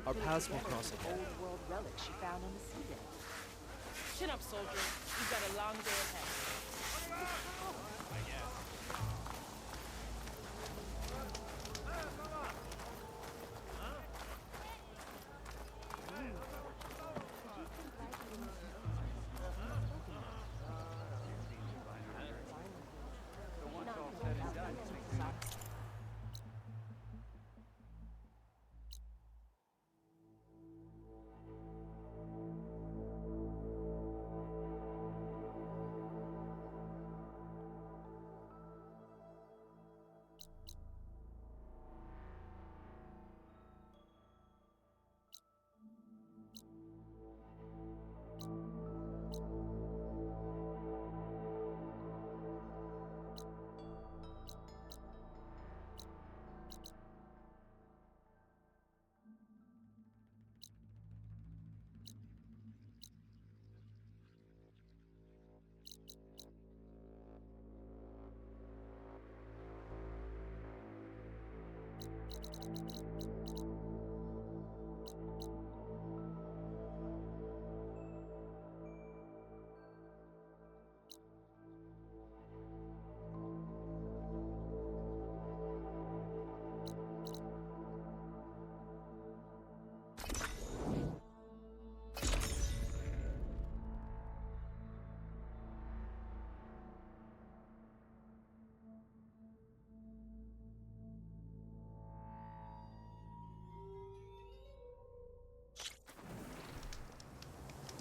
Our paths will cross again. Old world relic she found on the seabed. Chin up, soldier. You've got a long day ahead.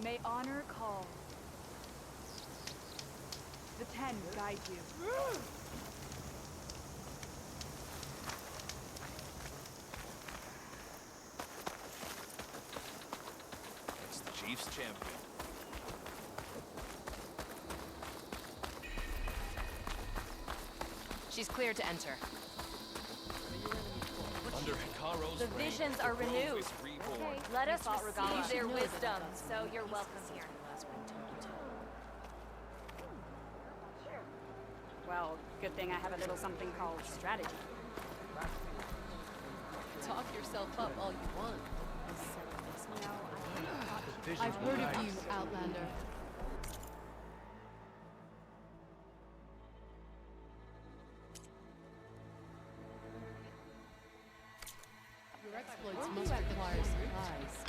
May honor call. The Ten guide you. It's the Chief's champion. She's clear to enter. Under Hikaro's The reign, visions are the grove renewed. is reborn. Let us thought Regala receive should their know that wisdom, that's so you're welcome here. Well, good thing I have a little something called strategy. Talk yourself up all you want. Visions I've will heard of guide you, us. Outlander. Your exploits must require supplies.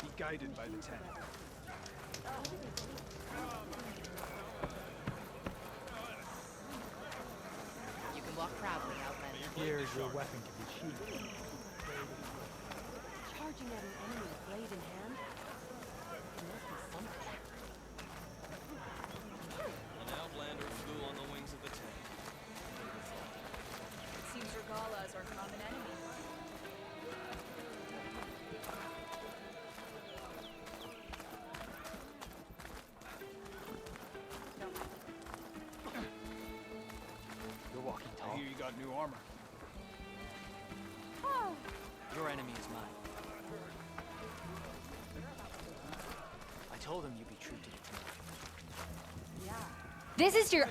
Be guided by the Ten. You can walk proudly, Outlander. Here, your weapon can be sheathed. Charging at an enemy, blade in hand? There must be something. An outlander flew on the wings of the Ten. It seems Regala is our common enemy. You're walking I tall. hear you got new armor. Your enemy is mine. I told him you'd be true to the team. This is your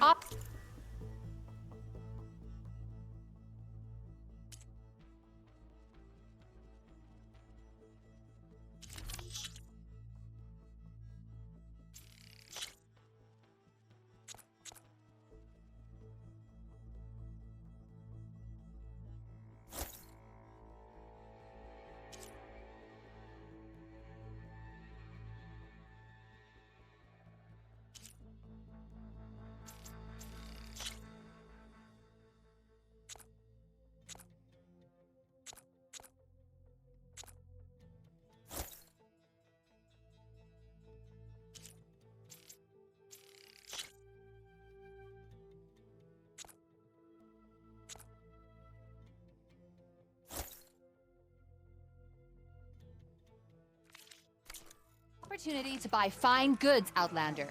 opportunity to buy fine goods, Outlander.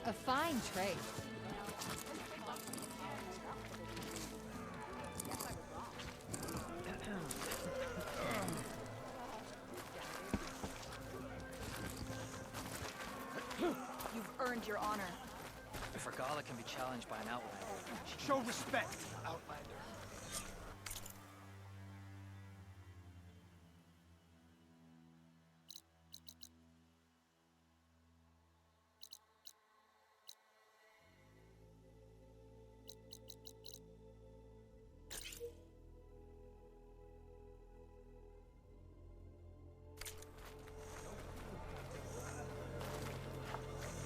A fine trade. You've earned your honor. If Regala can be challenged by an outlander, Show respect, Outlander.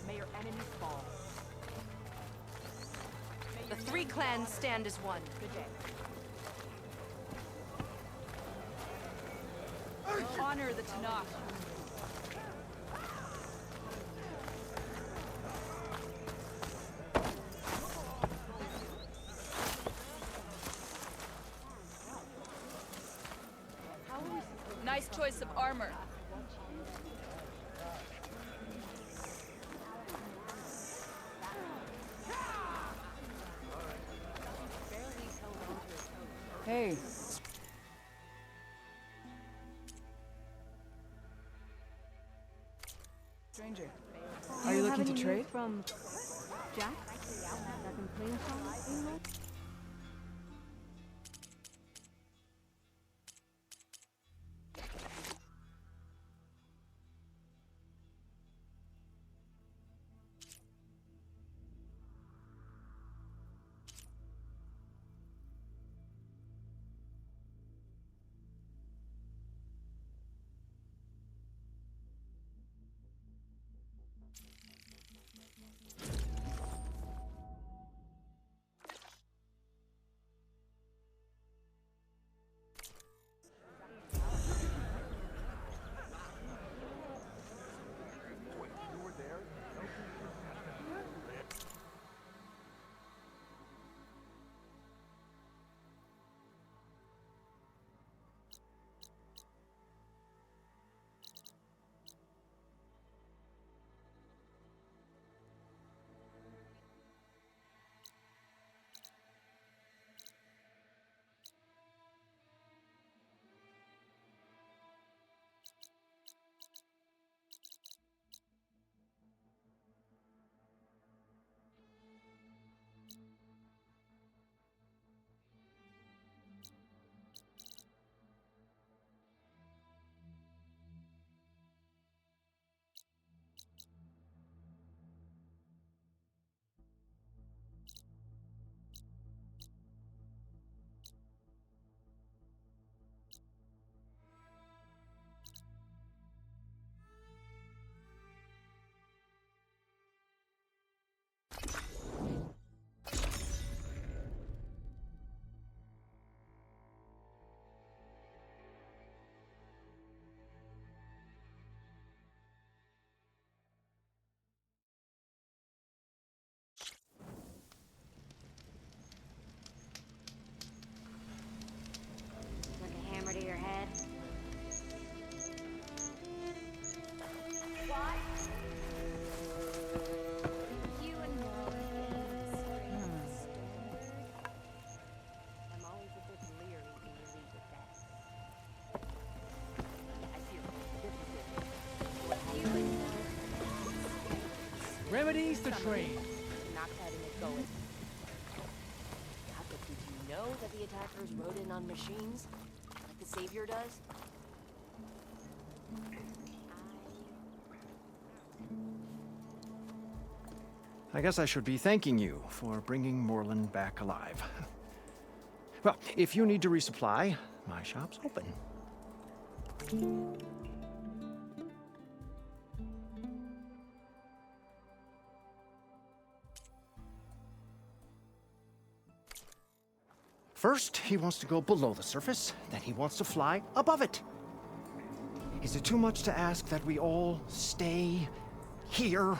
May your enemies fall. The three clans stand as one. Good day. Honor the Tenakth. Nice choice of armor. Hey. Stranger, are you looking to trade? From Jack? That complaint from England? Like a hammer to your head? You and I'm always a bit leery when you lead with that. I feel this is it. Remedies the trade. Not letting it go. But did you know that the attackers rode in on machines? Like the Savior does? I guess I should be thanking you for bringing Moreland back alive. Well, if you need to resupply, my shop's open. First, he wants to go below the surface, then he wants to fly above it. Is it too much to ask that we all stay here,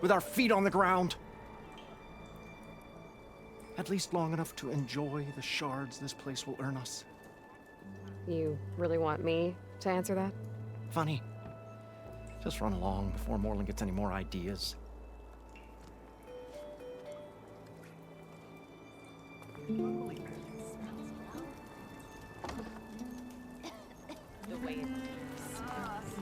with our feet on the ground? At least long enough to enjoy the shards this place will earn us. You really want me to answer that? Funny, Just run along before Morlund gets any more ideas. The way it smells.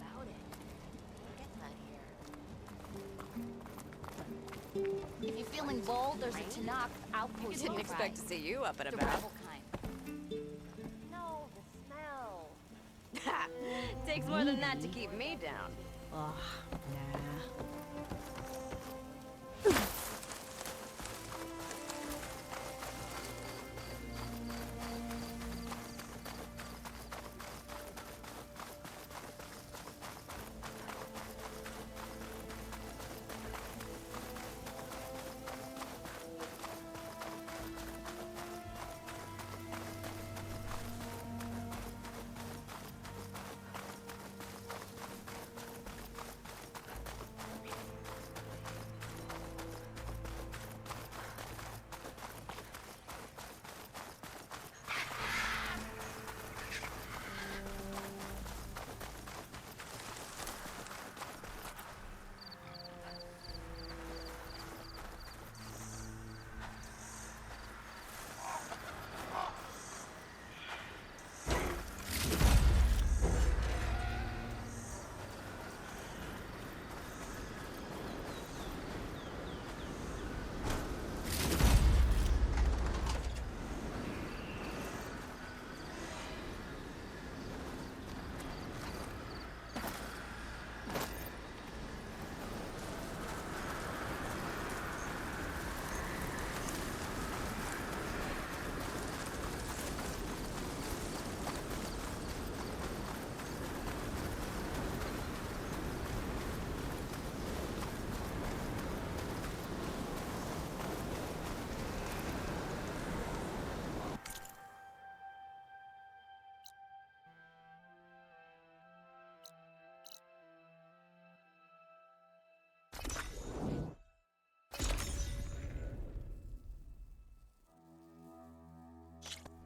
About it. We're getting that here. If you're feeling bold, there's a Tenakth outpost. Didn't expect to see you up and the about. rebel kind. No, the smell. Takes more than that to keep me down. Ugh, nah.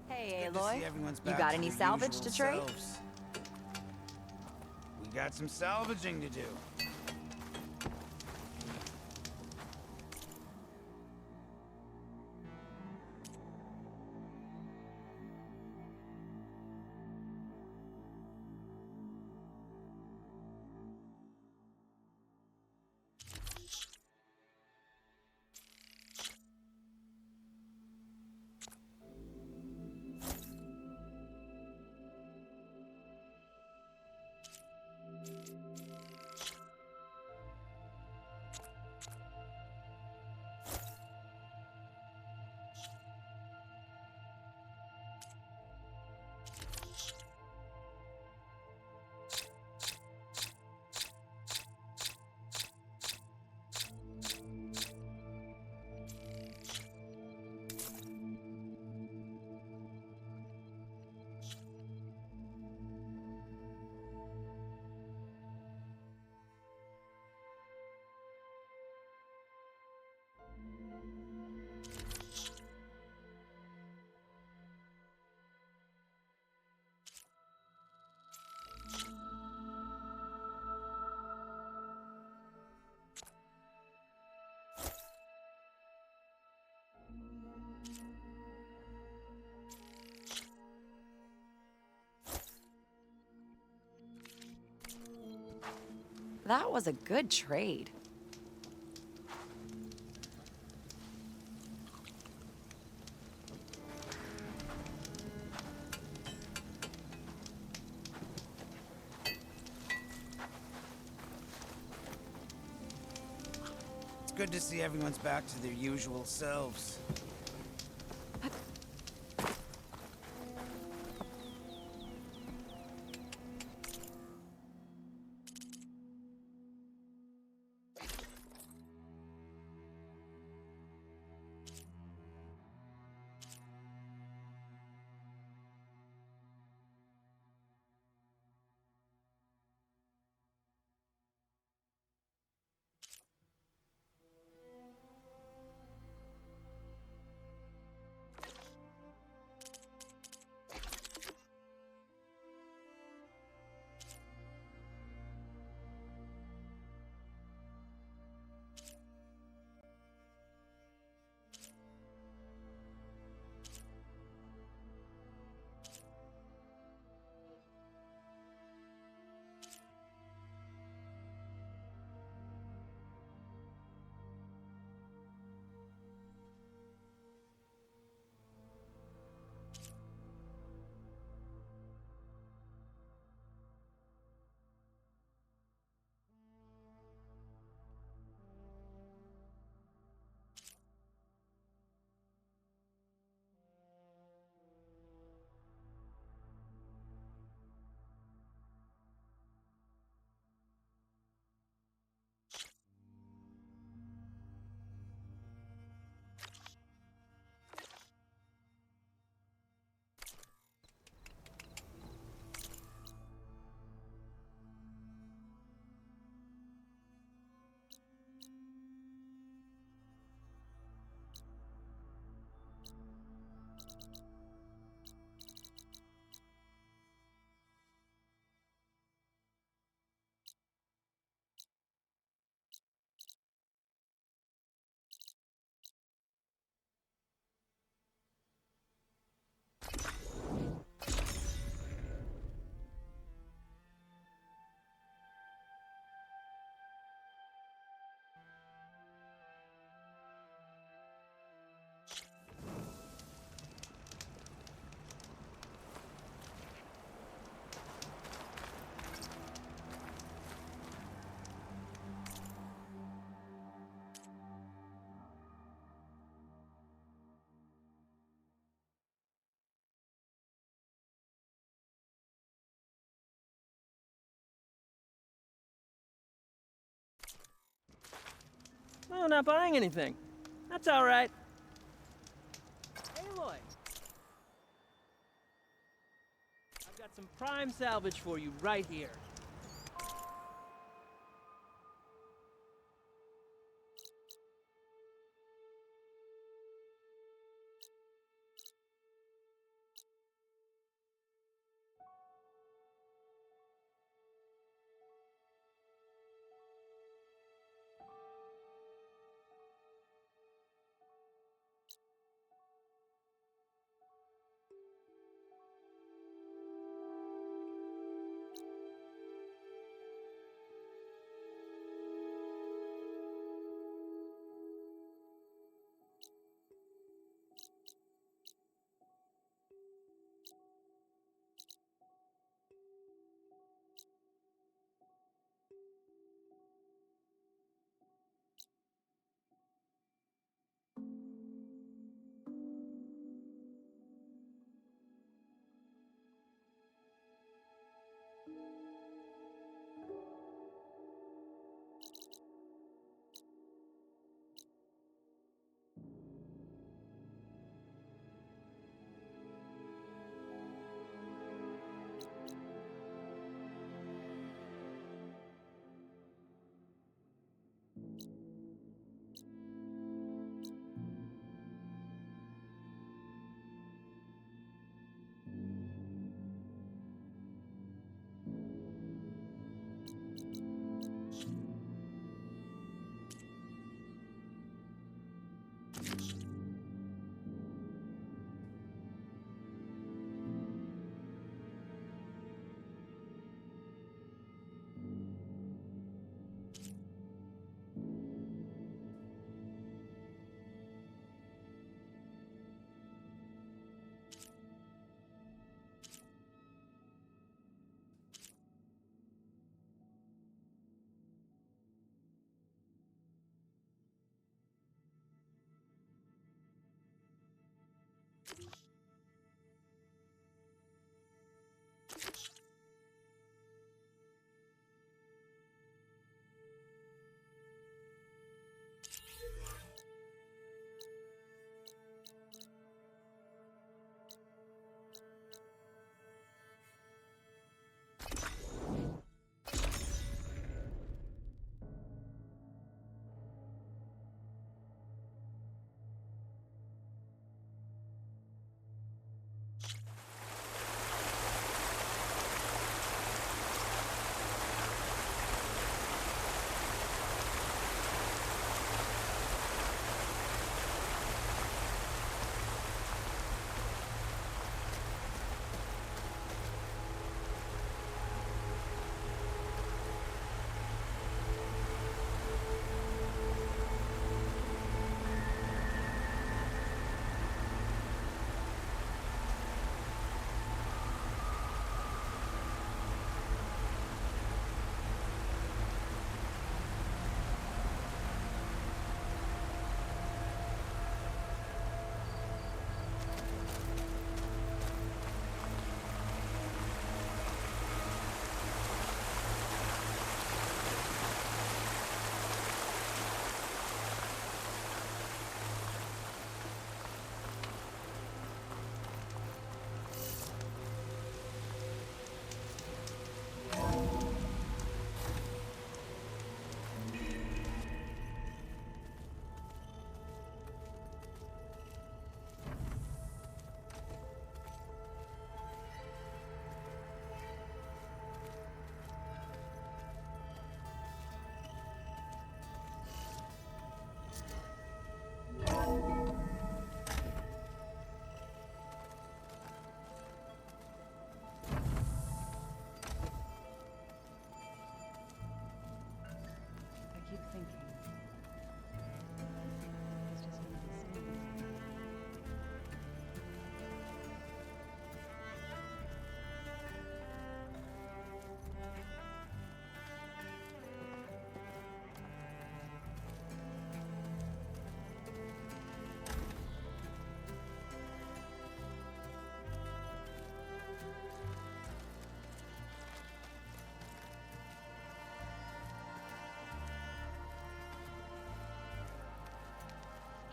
Hey, Good to see Aloy. everyone's You back got to any their salvage usual to trade? selves. We got some salvaging to do. That was a good trade. It's good to see everyone's back to their usual selves. Oh, not buying anything. That's all right. Aloy! I've got some prime salvage for you right here.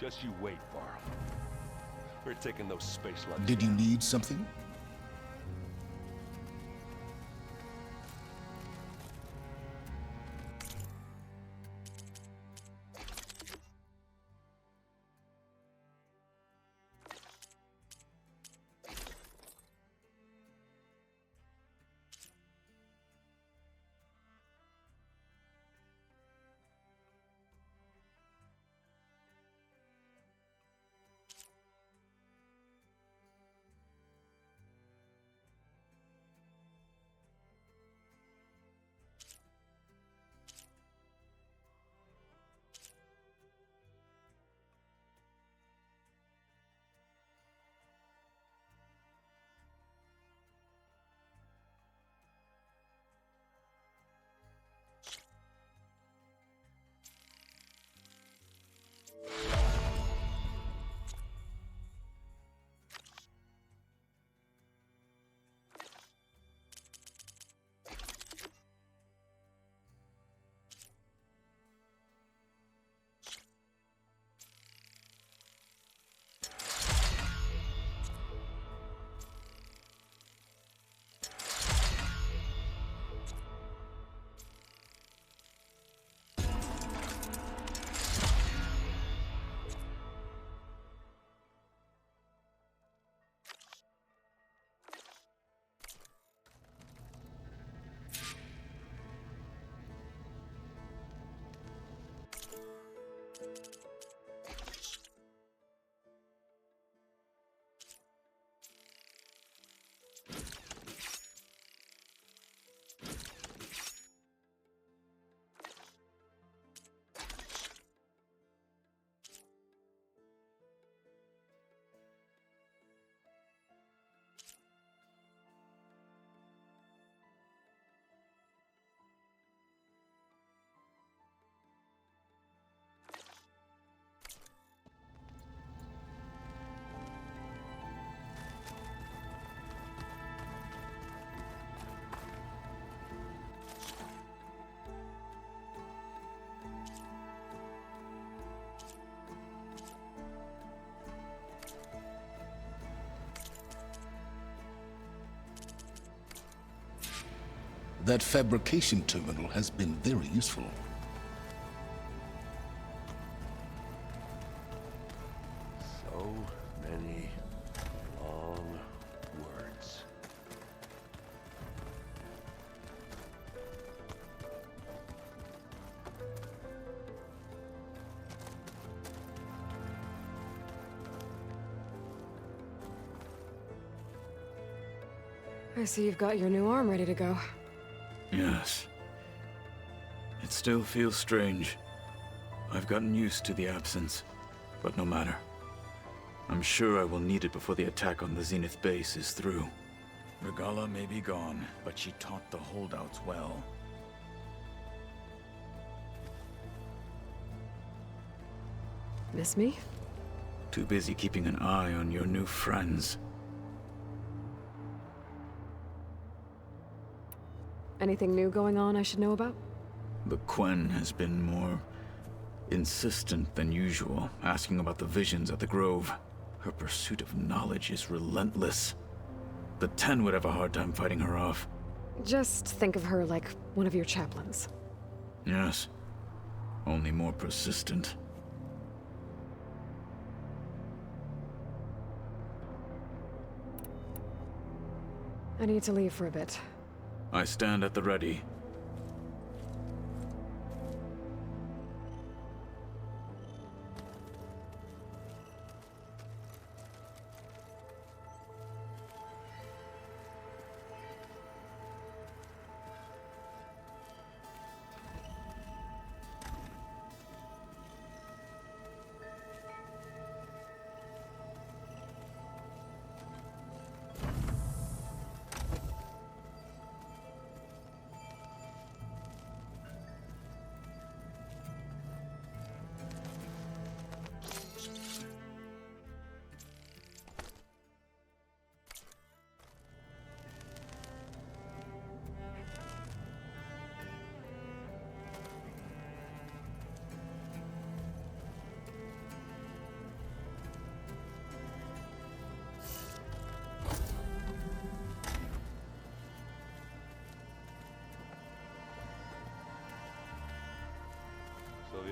Just you wait, Varl. We're taking those space lugs. Did you need something? That fabrication terminal has been very useful. So many long words. I see you've got your new arm ready to go. Yes. It still feels strange. I've gotten used to the absence, but no matter. I'm sure I will need it before the attack on the Zenith base is through. Regala may be gone, but she taught the holdouts well. Miss me? Too busy keeping an eye on your new friends. Anything new going on I should know about? The Quen has been more insistent than usual, asking about the visions at the Grove. Her pursuit of knowledge is relentless. The Ten would have a hard time fighting her off. Just think of her like one of your chaplains. Yes. Only more persistent. I need to leave for a bit. I stand at the ready.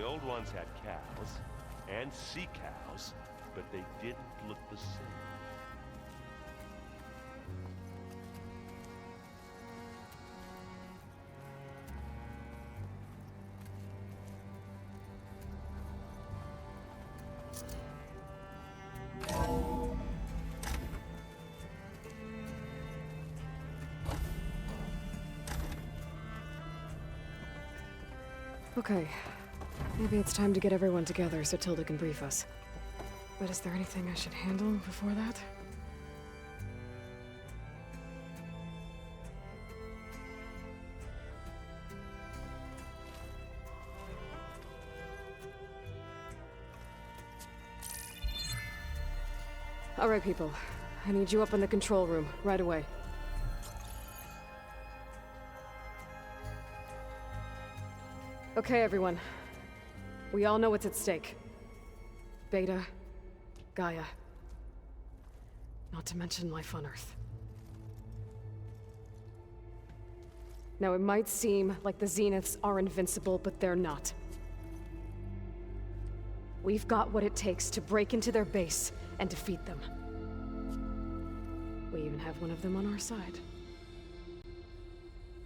old ones had cows and sea cows, but they didn't look the same. Okay. Maybe it's time to get everyone together so Tilda can brief us. But is there anything I should handle before that? All right, people. I need you up in the control room, right away. Okay, everyone. We all know what's at stake. Beta, Gaia. Not to mention life on Earth. Now, it might seem like the Zeniths are invincible, but they're not. We've got what it takes to break into their base and defeat them. We even have one of them on our side.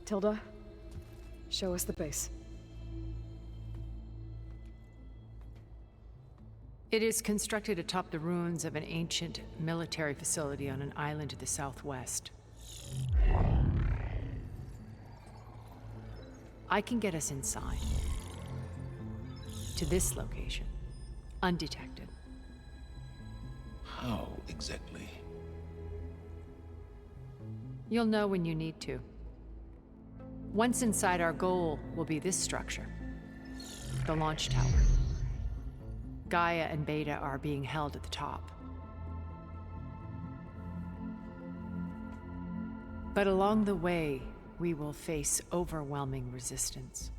Tilda, show us the base. It is constructed atop the ruins of an ancient military facility on an island to the southwest. I can get us inside. To this location. Undetected. How exactly? You'll know when you need to. Once inside, our goal will be this structure. The launch tower. Gaia and Beta are being held at the top. But along the way, we will face overwhelming resistance.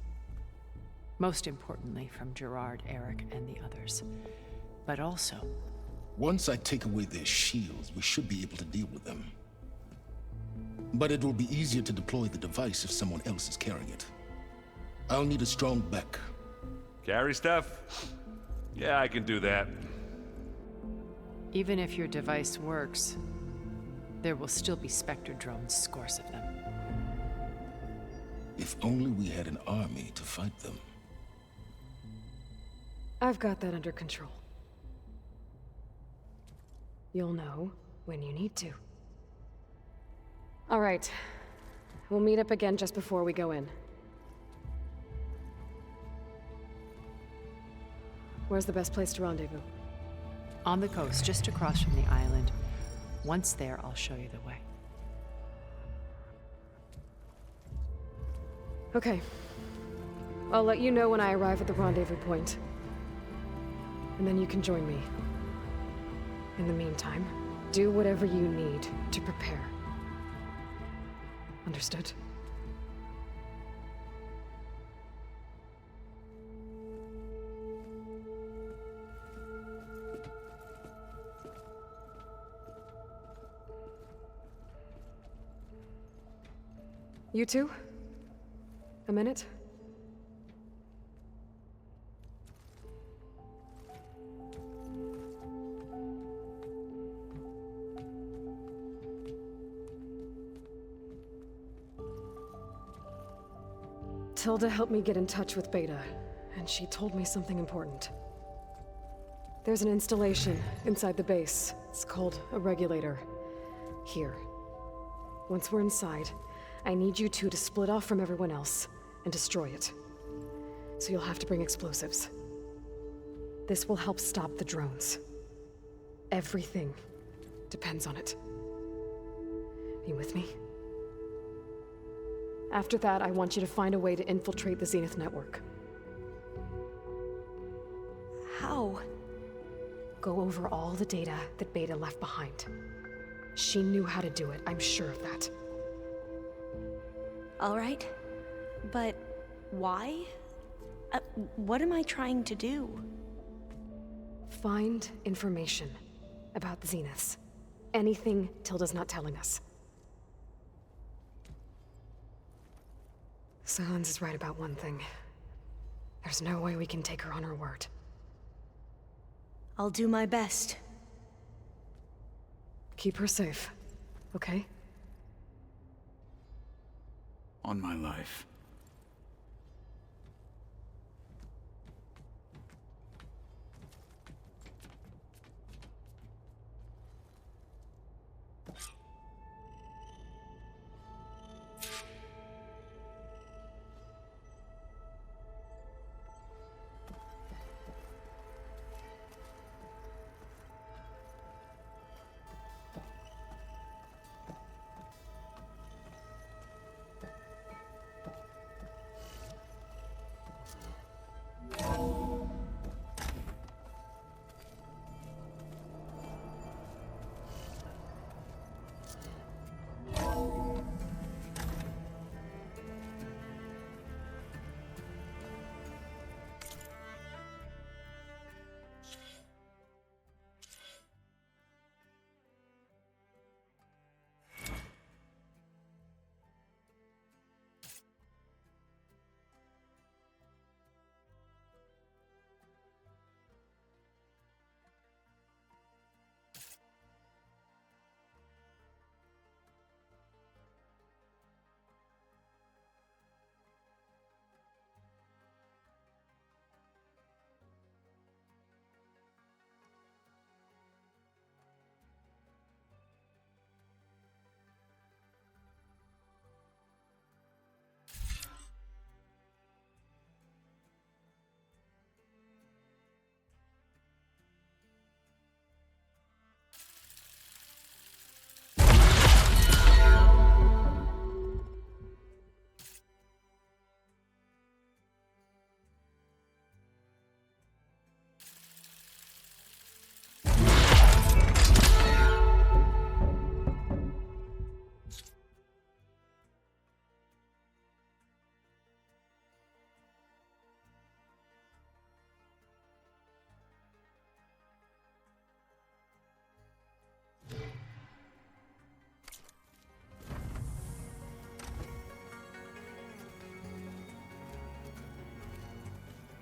Most importantly from Gerard, Eric, and the others. But also... Once I take away their shields, we should be able to deal with them. But it will be easier to deploy the device if someone else is carrying it. I'll need a strong back. Carry stuff? Yeah, I can do that. Even if your device works, there will still be Spectre drones, scores of them. If only we had an army to fight them. I've got that under control. You'll know when you need to. All right. We'll meet up again just before we go in. Where's the best place to rendezvous? On the coast, just across from the island. Once there, I'll show you the way. Okay. I'll let you know when I arrive at the rendezvous point. And then you can join me. In the meantime, do whatever you need to prepare. Understood? You two? A minute? Tilda helped me get in touch with Beta, and she told me something important. There's an installation inside the base. It's called a regulator. Here. Once we're inside, I need you two to split off from everyone else and destroy it. So you'll have to bring explosives. This will help stop the drones. Everything depends on it. You with me? After that, I want you to find a way to infiltrate the Zenith network. How? Go over all the data that Beta left behind. She knew how to do it, I'm sure of that. All right. But why? What am I trying to do? Find information about the Zeniths. Anything Tilda's not telling us. Sans is right about one thing. There's no way we can take her on her word. I'll do my best. Keep her safe, okay? On my life.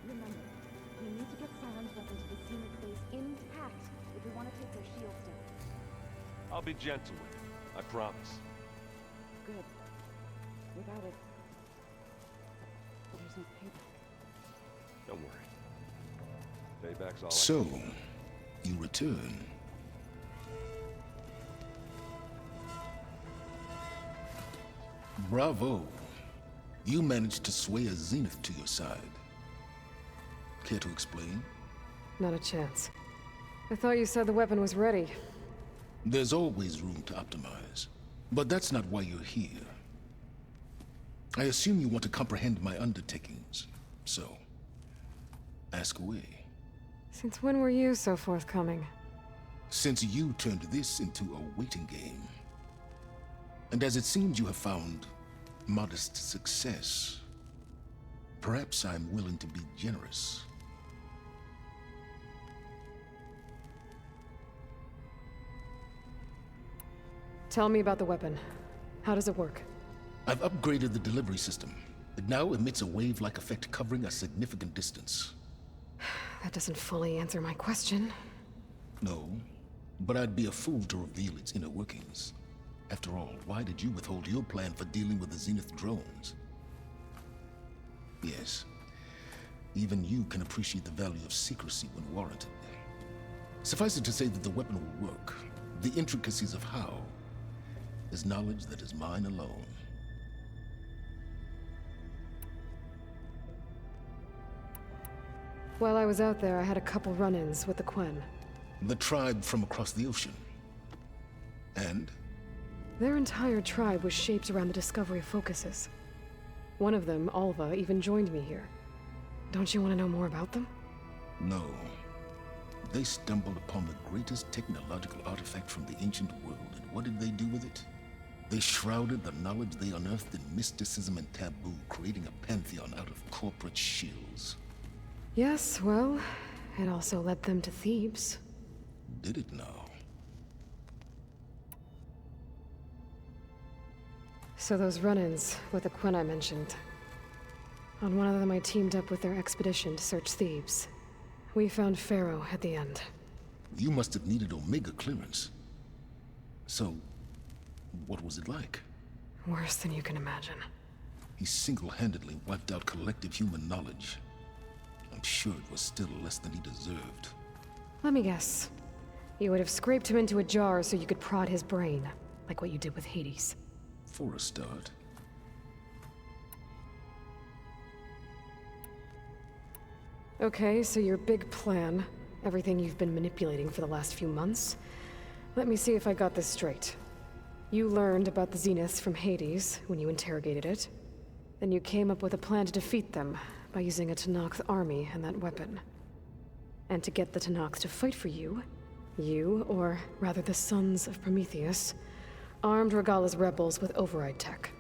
Remember, we need to get Scion's weapon to the Zenith base intact if we want to take their shields down. I'll be gentle with you, I promise. Good. Without it, there's no payback. Don't worry. Payback's all So, you return. Bravo. You managed to sway a Zenith to your side. Care to explain? Not a chance. I thought you said the weapon was ready. There's always room to optimize. But that's not why you're here. I assume you want to comprehend my undertakings. So, ask away. Since when were you so forthcoming? Since you turned this into a waiting game. And as it seems you have found modest success, perhaps I'm willing to be generous. Tell me about the weapon. How does it work? I've upgraded the delivery system. It now emits a wave-like effect covering a significant distance. That doesn't fully answer my question. No, but I'd be a fool to reveal its inner workings. After all, why did you withhold your plan for dealing with the Zenith drones? Yes, even you can appreciate the value of secrecy when warranted. Suffice it to say that the weapon will work. The intricacies of how is knowledge that is mine alone. While I was out there, I had a couple run-ins with the Quen. The tribe from across the ocean. And? Their entire tribe was shaped around the discovery of focuses. One of them, Alva, even joined me here. Don't you want to know more about them? No. They stumbled upon the greatest technological artifact from the ancient world, and what did they do with it? They shrouded the knowledge they unearthed in mysticism and taboo, creating a pantheon out of corporate shills. Yes, well, it also led them to Thebes. Did it now? So those run-ins with the Quen I mentioned, On one of them, I teamed up with their expedition to search Thebes. We found Pharaoh at the end. You must have needed Omega clearance. So, what was it like? Worse than you can imagine. He single-handedly wiped out collective human knowledge. I'm sure it was still less than he deserved. Let me guess. You would have scraped him into a jar so you could prod his brain, like what you did with Hades. For a start. Okay, so your big plan, everything you've been manipulating for the last few months. Let me see if I got this straight. You learned about the Zeniths from Hades when you interrogated it. Then you came up with a plan to defeat them by using a Tenakth army and that weapon. And to get the Tenakth to fight for you, or rather the Sons of Prometheus, armed Regalla's rebels with override tech.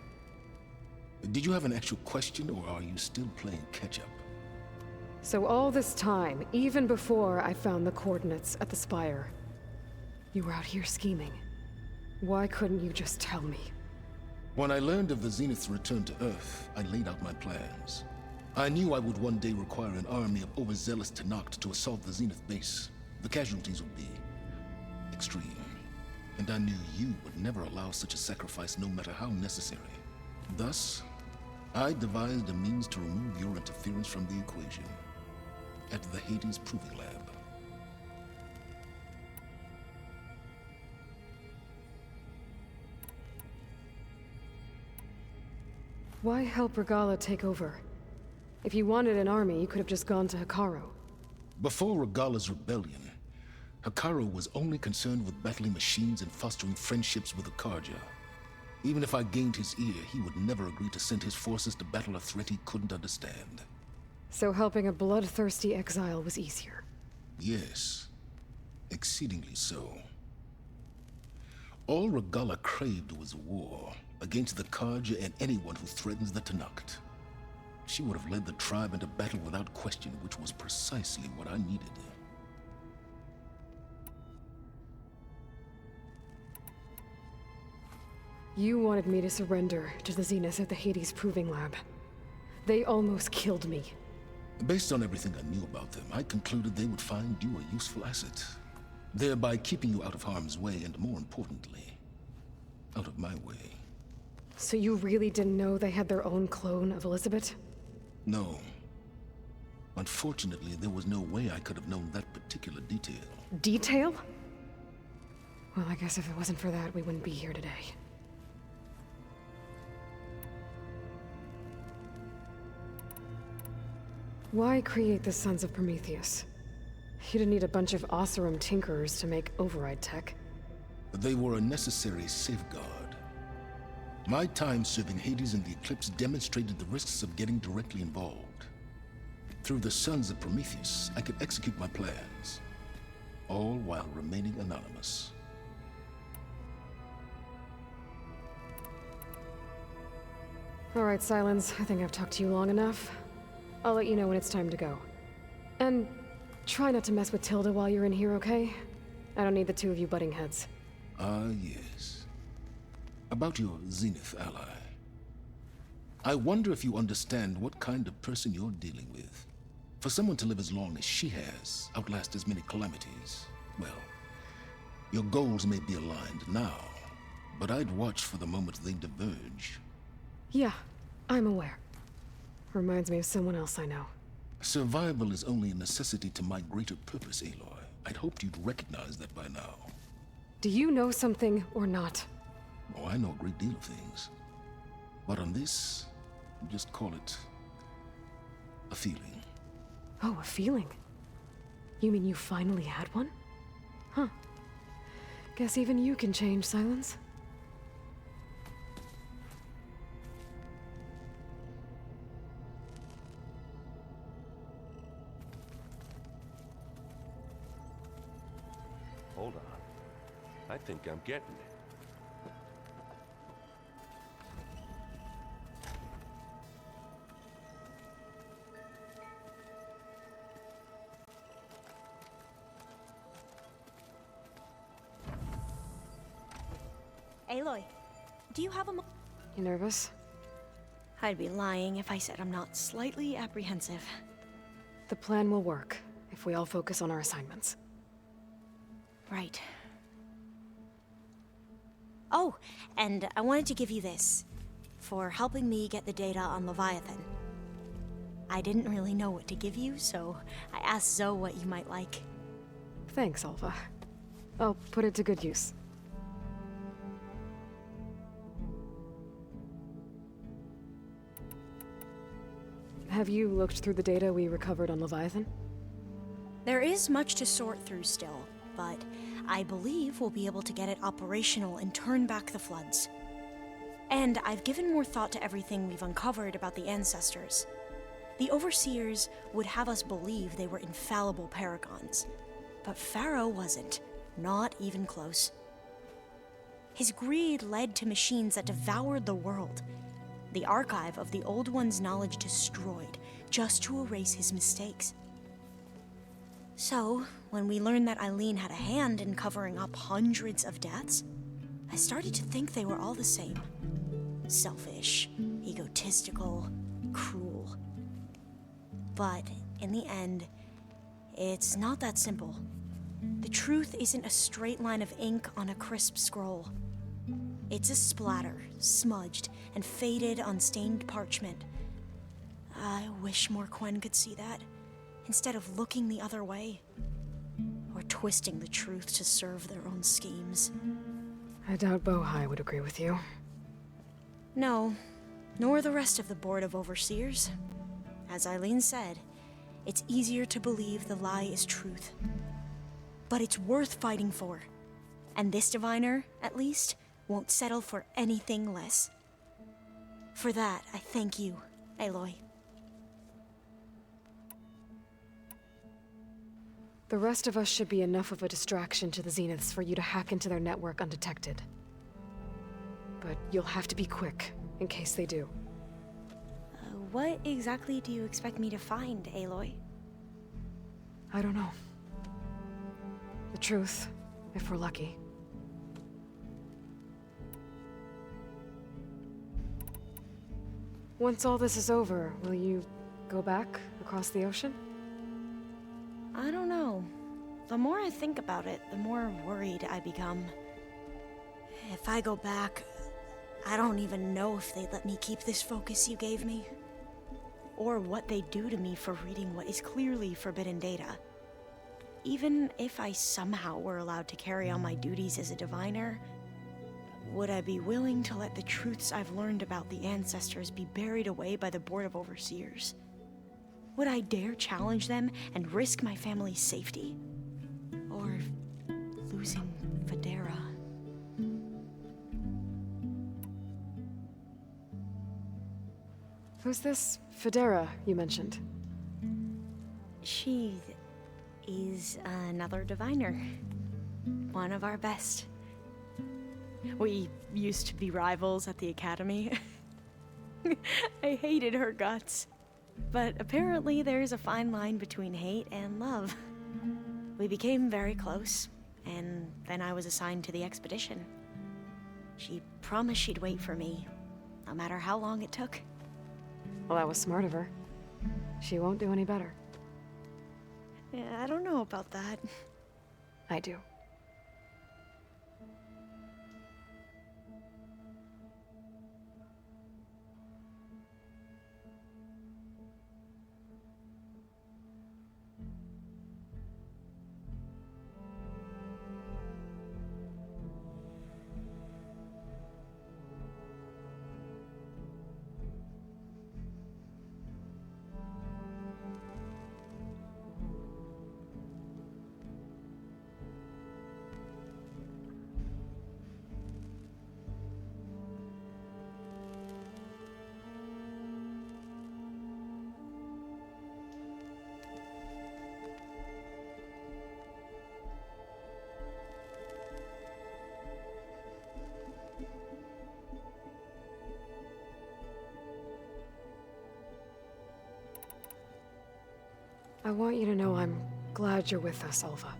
Did you have an actual question, or are you still playing catch-up? So all this time, even before I found the coordinates at the Spire, you were out here scheming. Why couldn't you just tell me? When I learned of the Zenith's return to Earth, I laid out my plans. I knew I would one day require an army of overzealous Tenakth to assault the Zenith base. The casualties would be extreme. And I knew you would never allow such a sacrifice, no matter how necessary. Thus, I devised a means to remove your interference from the equation. At the Hades Proving Lab. Why help Regalla take over? If you wanted an army, you could have just gone to Hekarro. Before Regalla's rebellion, Hekarro was only concerned with battling machines and fostering friendships with the Karja. Even if I gained his ear, he would never agree to send his forces to battle a threat he couldn't understand. So helping a bloodthirsty exile was easier? Yes. Exceedingly so. All Regalla craved was war against the Karja and anyone who threatens the Tenakth. She would have led the tribe into battle without question, which was precisely what I needed. You wanted me to surrender to the Zenith at the Hades Proving Lab. They almost killed me. Based on everything I knew about them, I concluded they would find you a useful asset, thereby keeping you out of harm's way and, more importantly, out of my way. So you really didn't know they had their own clone of Elizabeth? No. Unfortunately, there was no way I could have known that particular detail. Detail? Well, I guess if it wasn't for that, we wouldn't be here today. Why create the Sons of Prometheus? You didn't need a bunch of Oseram tinkerers to make override tech. They were a necessary safeguard. My time serving Hades and the Eclipse demonstrated the risks of getting directly involved. Through the Sons of Prometheus, I could execute my plans, all while remaining anonymous. All right, Silence. I think I've talked to you long enough. I'll let you know when it's time to go. And try not to mess with Tilda while you're in here, okay? I don't need the two of you butting heads. Ah, yes. About your Zenith ally. I wonder if you understand what kind of person you're dealing with. For someone to live as long as she has, outlast as many calamities, well, your goals may be aligned now, but I'd watch for the moment they diverge. Yeah, I'm aware. Reminds me of someone else I know. Survival is only a necessity to my greater purpose, Aloy. I'd hoped you'd recognize that by now. Do you know something or not? Oh, I know a great deal of things. But on this, just call it a feeling. Oh, a feeling? You mean you finally had one? Huh. Guess even you can change, Silence. Hold on. I think I'm getting it. Aloy, do you have a You nervous? I'd be lying if I said I'm not slightly apprehensive. The plan will work if we all focus on our assignments. Right. Oh, and I wanted to give you this, for helping me get the data on Leviathan. I didn't really know what to give you, so I asked Zoe what you might like. Thanks, Alpha. I'll put it to good use. Have you looked through the data we recovered on Leviathan? There is much to sort through still, but I believe we'll be able to get it operational and turn back the floods. And I've given more thought to everything we've uncovered about the ancestors. The Overseers would have us believe they were infallible paragons, but Pharaoh wasn't, not even close. His greed led to machines that devoured the world, the archive of the Old One's knowledge destroyed, just to erase his mistakes. So, when we learned that Eileen had a hand in covering up hundreds of deaths, I started to think they were all the same. Selfish, egotistical, cruel. But, in the end, it's not that simple. The truth isn't a straight line of ink on a crisp scroll. It's a splatter, smudged and faded on stained parchment. I wish more Quen could see that, instead of looking the other way, or twisting the truth to serve their own schemes. I doubt Bohai would agree with you. No, nor the rest of the Board of Overseers. As Eileen said, it's easier to believe the lie is truth. But it's worth fighting for. And this diviner, at least, won't settle for anything less. For that, I thank you, Aloy. The rest of us should be enough of a distraction to the Zeniths for you to hack into their network undetected. But you'll have to be quick, in case they do. What exactly do you expect me to find, Aloy? I don't know. The truth, if we're lucky. Once all this is over, will you go back across the ocean? I don't know. The more I think about it, the more worried I become. If I go back, I don't even know if they'd let me keep this focus you gave me. Or what they'd do to me for reading what is clearly forbidden data. Even if I somehow were allowed to carry on my duties as a diviner, would I be willing to let the truths I've learned about the ancestors be buried away by the Board of Overseers? Would I dare challenge them and risk my family's safety? Or losing Federa? Who's this Federa you mentioned? She is another diviner. One of our best. We used to be rivals at the academy. I hated her guts. But apparently there's a fine line between hate and love. We became very close, and then I was assigned to the expedition. She promised she'd wait for me, no matter how long it took. Well, that was smart of her. She won't do any better. Yeah, I don't know about that. I do. I want you to know I'm glad you're with us, Alva.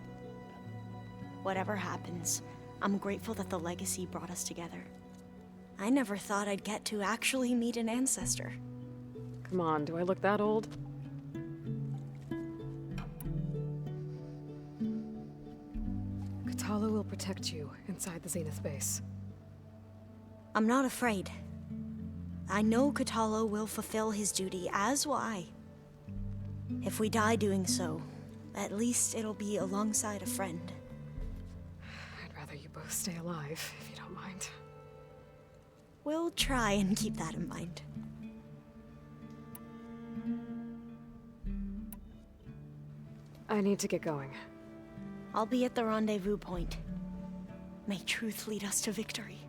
Whatever happens, I'm grateful that the legacy brought us together. I never thought I'd get to actually meet an ancestor. Come on, do I look that old? Katalo will protect you inside the Zenith base. I'm not afraid. I know Katalo will fulfill his duty, as will I. If we die doing so, at least it'll be alongside a friend. I'd rather you both stay alive, if you don't mind. We'll try and keep that in mind. I need to get going. I'll be at the rendezvous point. May truth lead us to victory.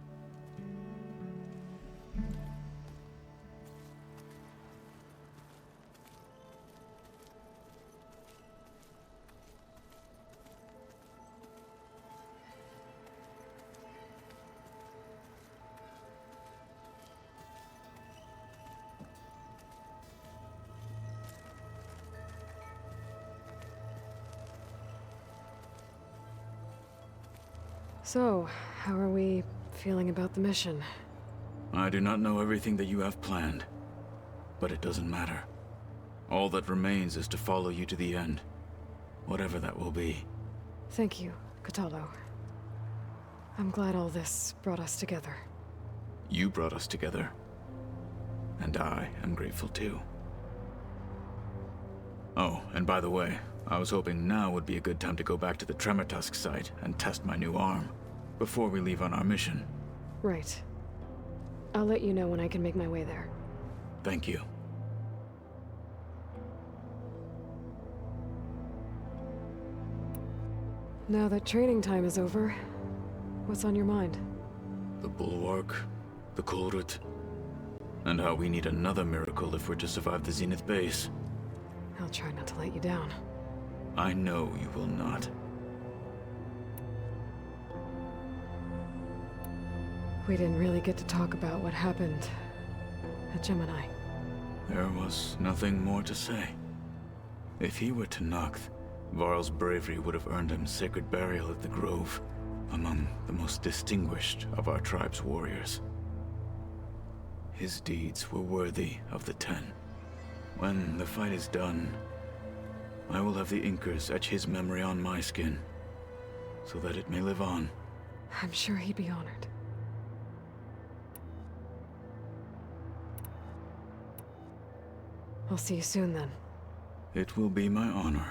So, how are we feeling about the mission? I do not know everything that you have planned, but it doesn't matter. All that remains is to follow you to the end, whatever that will be. Thank you, Katalo. I'm glad all this brought us together. You brought us together, and I am grateful too. Oh, and by the way, I was hoping now would be a good time to go back to the Tremor Tusk site and test my new arm, before we leave on our mission. Right. I'll let you know when I can make my way there. Thank you. Now that training time is over, what's on your mind? The Bulwark, the Kulrut, and how we need another miracle if we're to survive the Zenith base. I'll try not to let you down. I know you will not. We didn't really get to talk about what happened at Gemini. There was nothing more to say. If he were Tenakth, Varl's bravery would have earned him sacred burial at the Grove, among the most distinguished of our tribe's warriors. His deeds were worthy of the Ten. When the fight is done, I will have the Inkers etch his memory on my skin, so that it may live on. I'm sure he'd be honored. I'll see you soon then. It will be my honor.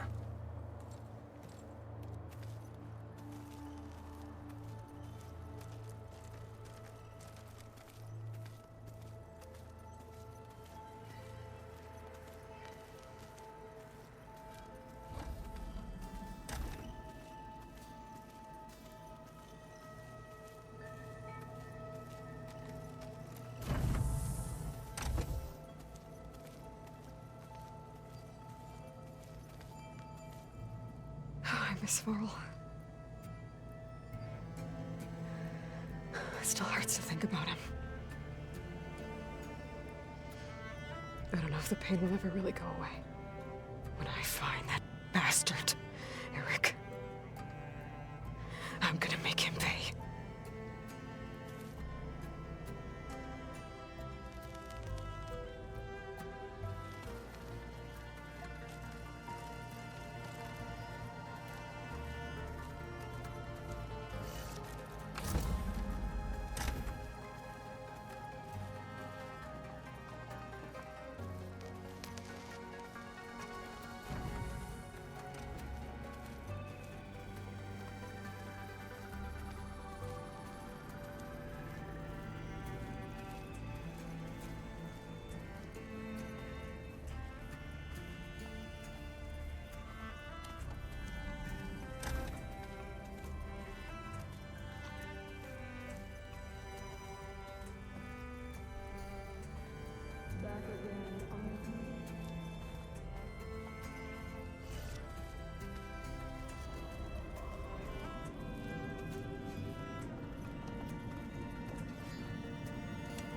I miss Varl. It still hurts to think about him. I don't know if the pain will ever really go away. When I find that bastard, Eric, I'm gonna make him pay.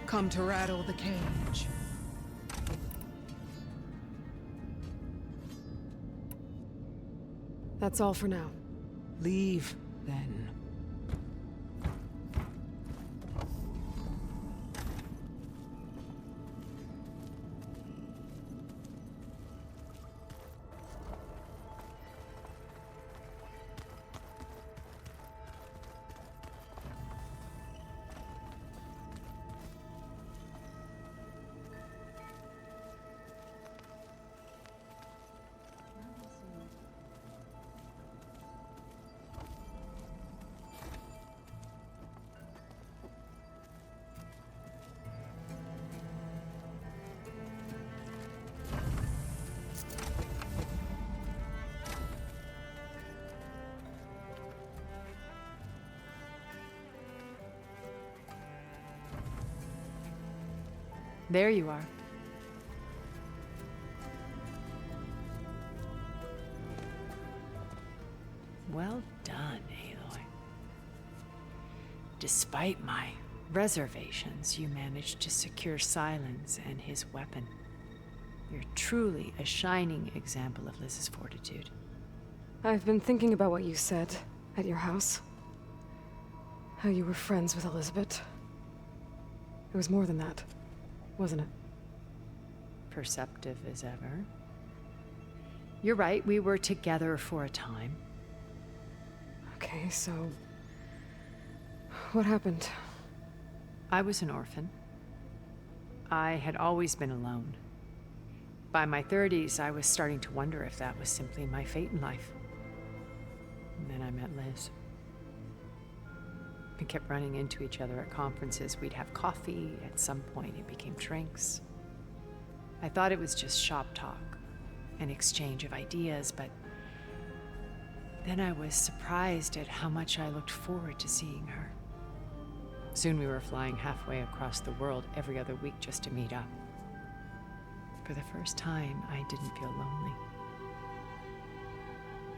Come to rattle the cage. That's all for now. Leave, then. There you are. Well done, Aloy. Despite my reservations, you managed to secure Silence and his weapon. You're truly a shining example of Liz's fortitude. I've been thinking about what you said at your house. How you were friends with Elizabeth. It was more than that, wasn't it? Perceptive as ever. You're right, we were together for a time. Okay, so... what happened? I was an orphan. I had always been alone. By my 30s, I was starting to wonder if that was simply my fate in life. And then I met Liz. We kept running into each other at conferences. We'd have coffee. At some point, it became drinks. I thought it was just shop talk, an exchange of ideas, but then I was surprised at how much I looked forward to seeing her. Soon we were flying halfway across the world every other week just to meet up. For the first time, I didn't feel lonely.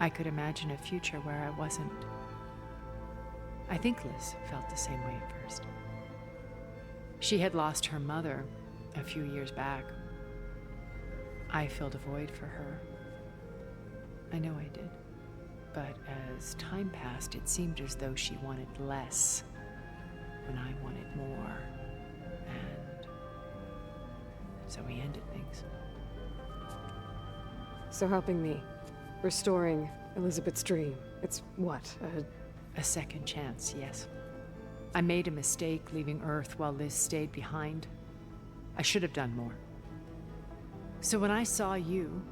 I could imagine a future where I wasn't. I think Liz felt the same way at first. She had lost her mother a few years back. I filled a void for her. I know I did. But as time passed, it seemed as though she wanted less when I wanted more. And so we ended things. So helping me, restoring Elizabeth's dream, it's what, a second chance, yes. I made a mistake leaving Earth while Liz stayed behind. I should have done more. So when I saw you,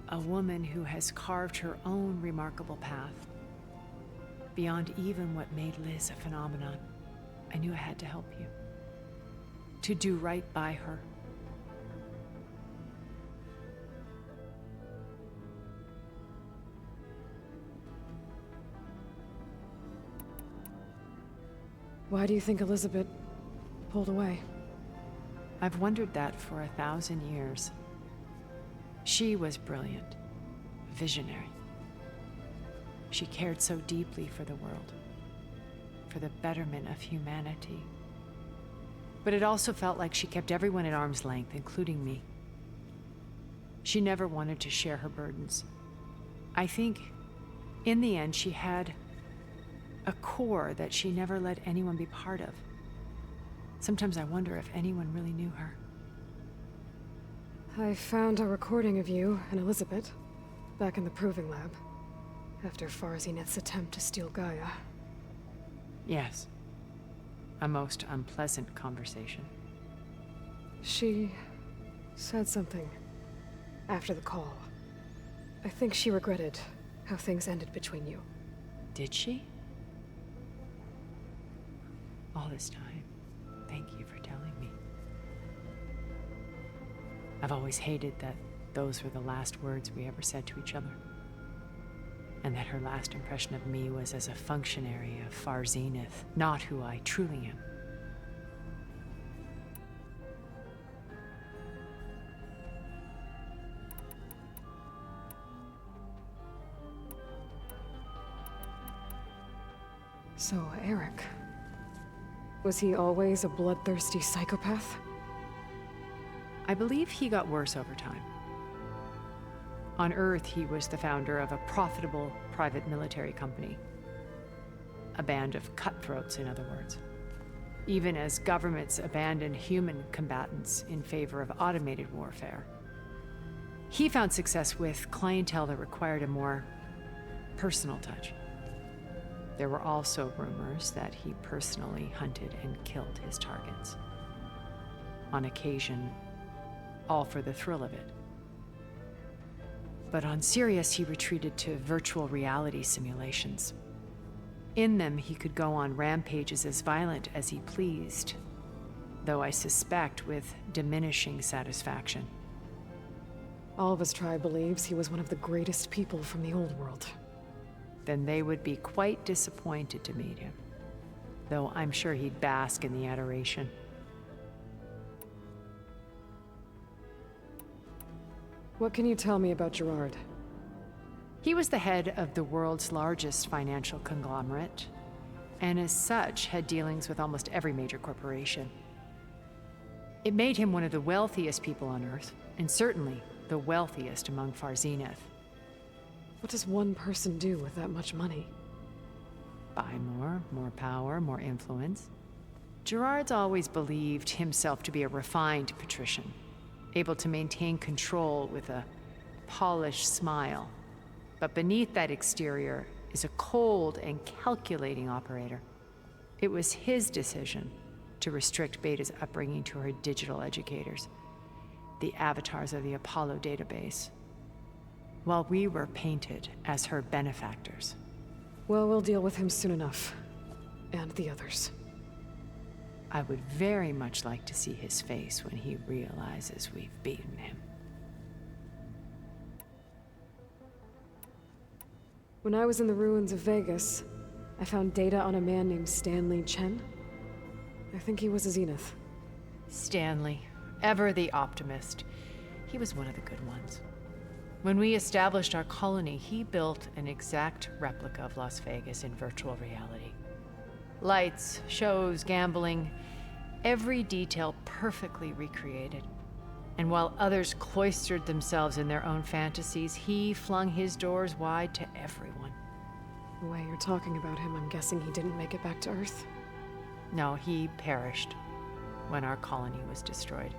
a woman who has carved her own remarkable path, beyond even what made Liz a phenomenon, I knew I had to help you. To do right by her. Why do you think Elizabeth pulled away? I've wondered that for 1,000 years. She was brilliant, visionary. She cared so deeply for the world, for the betterment of humanity. But it also felt like she kept everyone at arm's length, including me. She never wanted to share her burdens. I think, in the end, she had a core that she never let anyone be part of. Sometimes I wonder if anyone really knew her. I found a recording of you and Elizabeth back in the proving lab after Farzineth's attempt to steal Gaia. Yes. A most unpleasant conversation. She said something after the call. I think she regretted how things ended between you. Did she? All this time, thank you for telling me. I've always hated that those were the last words we ever said to each other. And that her last impression of me was as a functionary of Farzineth, not who I truly am. So, Eric. Was he always a bloodthirsty psychopath? I believe he got worse over time. On Earth, he was the founder of a profitable private military company. A band of cutthroats, in other words. Even as governments abandoned human combatants in favor of automated warfare. He found success with clientele that required a more personal touch. There were also rumors that he personally hunted and killed his targets. On occasion, all for the thrill of it. But on Sirius, he retreated to virtual reality simulations. In them, he could go on rampages as violent as he pleased, though I suspect with diminishing satisfaction. All of his tribe believes he was one of the greatest people from the old world. Then they would be quite disappointed to meet him, though I'm sure he'd bask in the adoration. What can you tell me about Gerard? He was the head of the world's largest financial conglomerate, and as such had dealings with almost every major corporation. It made him one of the wealthiest people on Earth, and certainly the wealthiest among Far Zenith. What does one person do with that much money? Buy more power, more influence. Gerard's always believed himself to be a refined patrician, able to maintain control with a polished smile. But beneath that exterior is a cold and calculating operator. It was his decision to restrict Beta's upbringing to her digital educators, the avatars of the Apollo database, while we were painted as her benefactors. Well, we'll deal with him soon enough. And the others. I would very much like to see his face when he realizes we've beaten him. When I was in the ruins of Vegas, I found data on a man named Stanley Chen. I think he was a Zenith. Stanley, ever the optimist. He was one of the good ones. When we established our colony, he built an exact replica of Las Vegas in virtual reality. Lights, shows, gambling, every detail perfectly recreated. And while others cloistered themselves in their own fantasies, he flung his doors wide to everyone. The way you're talking about him, I'm guessing he didn't make it back to Earth? No, he perished when our colony was destroyed.